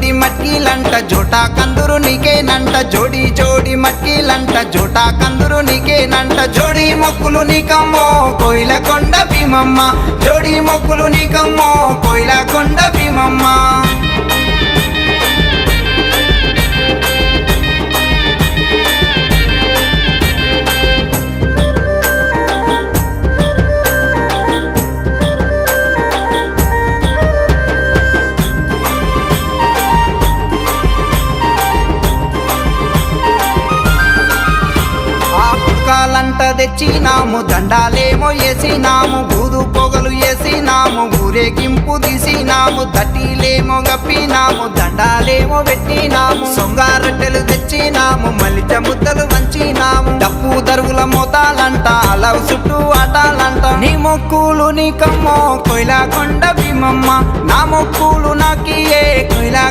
జోడి మట్కీలంట జోటా కందురు నీకేనంట జోడి జోడి మట్కీలంట జోటా కందురు నీకేనంట జోడి మొక్కులు నీకమ్మో కోయిలకొండ భీమమ్మ జోడి మొక్కులు నీకమ్మో కోయిలకొండ భీమమ్మ పుట్కాలంట తెచ్చినాము దండాలేమో వేసినాము బూదు పొగలు వేసినాము ఊరేగింపు తీసినాము దట్టిలేమో గప్పినాము దండాలేమో పెట్టినాము సొంగారొట్టెలు తెచ్చినాము మలిచ ముద్దలు వంచినాము డప్పు దరువుల మోతాలంట అలవ చుట్టూ ఆటాలంట నీ మొక్కులు నీకమ్మో కోయిలకొండ భీమమ్మ నా మొక్కులు నాకియే కోయిల